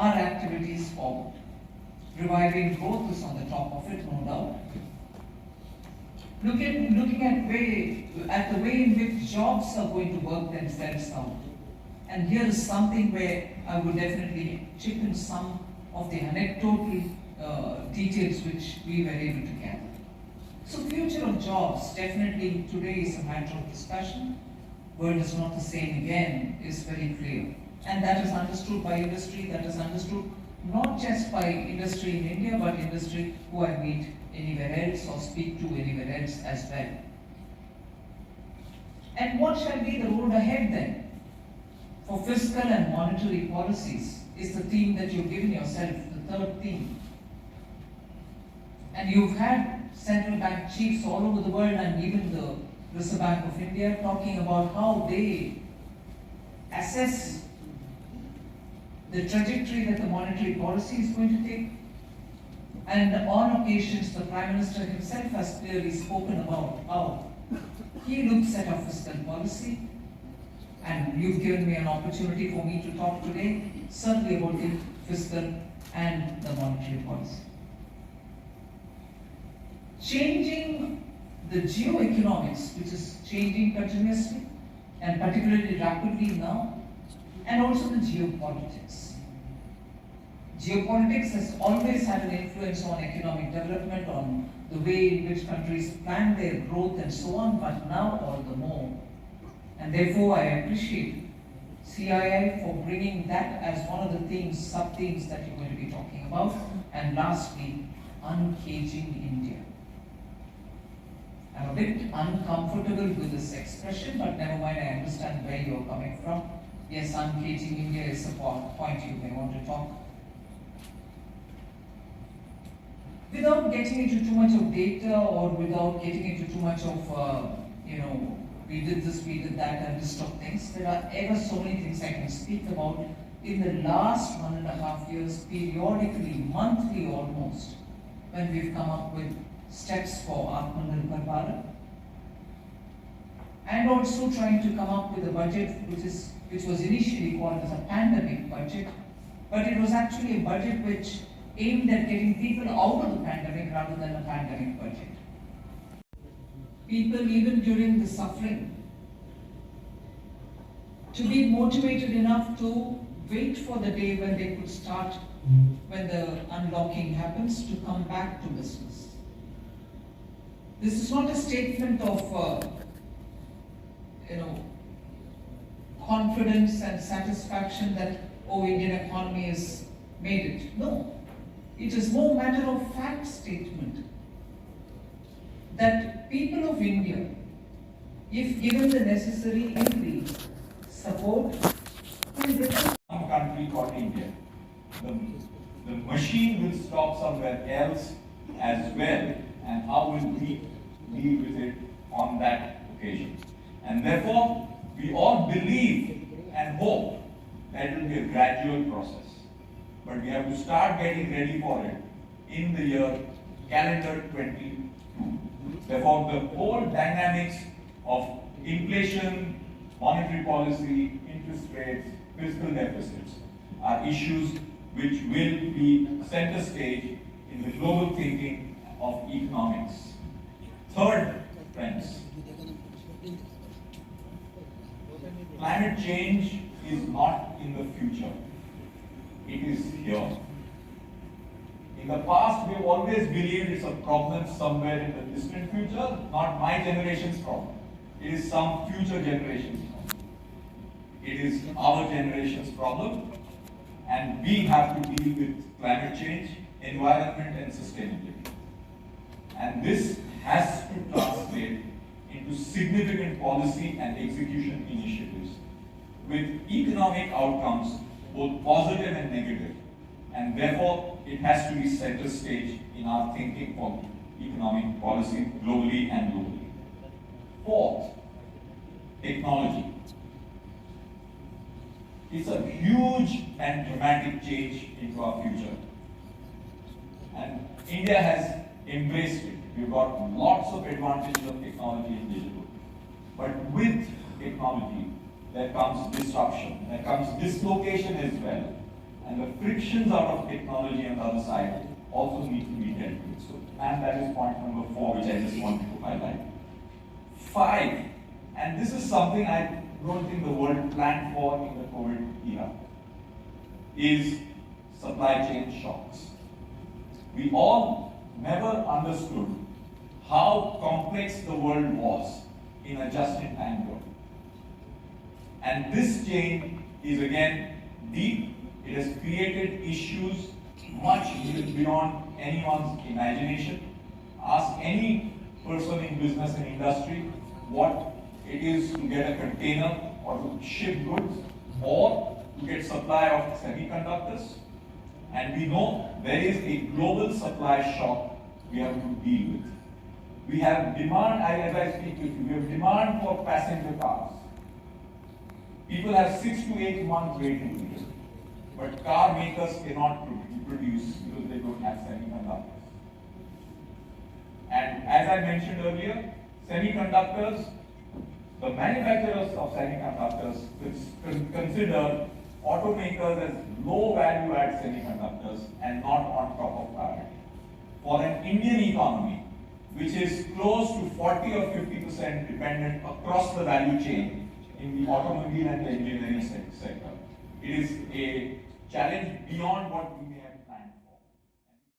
our activities forward. Reviving growth is on the top of it, no doubt. Looking at the way in which jobs are going to work themselves out. And here is something where I would definitely chip in some of the anecdotal details which we were able to gather. So future of jobs, definitely today is a matter of discussion. World is not the same again is very clear. And that is understood by industry, that is understood not just by industry in India, but industry who I meet anywhere else or speak to anywhere else as well. And what shall be the road ahead then? For fiscal and monetary policies is the theme that you've given yourself, the third theme. And you've had central bank chiefs all over the world and even the Reserve Bank of India talking about how they assess the trajectory that the monetary policy is going to take. And on occasions, the Prime Minister himself has clearly spoken about how he looks at our fiscal policy. And you've given me an opportunity for me to talk today, certainly about the fiscal and the monetary policy. Changing the geoeconomics, which is changing continuously and particularly rapidly now, and also the geopolitics. Geopolitics has always had an influence on economic development, on the way in which countries plan their growth and so on, but now all the more. And therefore I appreciate CII for bringing that as one of the themes, sub-themes that you're going to be talking about. And lastly, uncaging India. I'm a bit uncomfortable with this expression, but never mind, I understand where you're coming from. Yes, uncaging India is a point you may want to talk. Without getting into too much of data or without getting into too much of, we did this, we did that, and list of things, there are ever so many things I can speak about. In the last 1.5 years, periodically, monthly almost, when we've come up with steps for Atmanirbhar Bharat, and also trying to come up with a budget which was initially called as a pandemic budget, but it was actually a budget which aimed at getting people out of the pandemic rather than a pandemic budget. People, even during the suffering, to be motivated enough to wait for the day when they could start, when the unlocking happens, to come back to business. This is not a statement of, confidence and satisfaction that, oh, Indian economy has made it. No, it is more matter of fact statement that people of India, if given the necessary increase, support, will become a country called India. The machine will stop somewhere else as well, and how will we deal with it on that occasion? And therefore, we all believe and hope that it will be a gradual process. But we have to start getting ready for it in the year calendar 22. Therefore, the whole dynamics of inflation, monetary policy, interest rates, fiscal deficits are issues which will be center stage in the global thinking of economics. Third, friends, climate change is not in the future. It is here. In the past, we have always believed it's a problem somewhere in the distant future, not my generation's problem. It is some future generation's problem. It is our generation's problem, and we have to deal with climate change, environment, and sustainability. And this has to translate into significant policy and execution initiatives with economic outcomes, both positive and negative. And therefore, it has to be center stage in our thinking for economic policy globally and globally. Fourth, technology. It's a huge and dramatic change into our future. And India has embraced it. We've got lots of advantages of technology and digital. But with technology, there comes disruption, there comes dislocation as well. and the frictions out of technology on the other side also need to be dealt with. So, and that is point number 4, which I just wanted to highlight. 5, and this is something I don't think the world planned for in the COVID era, is supply chain shocks. We all never understood how complex the world was in a just-in-time world. And this chain is again deep. It has created issues much beyond anyone's imagination. Ask any person in business and industry what it is to get a container or to ship goods or to get supply of semiconductors. And we know there is a global supply shock we have to deal with. We have demand, as I speak with you, we have demand for passenger cars. People have 6 to 8 months waiting period, but car makers cannot produce because they don't have semiconductors. And as I mentioned earlier, semiconductors, the manufacturers of semiconductors consider automakers as low value add semiconductors and not on top of priority. For an Indian economy, which is close to 40 or 50% dependent across the value chain in the automobile and the engineering sector, it is a challenge beyond what we may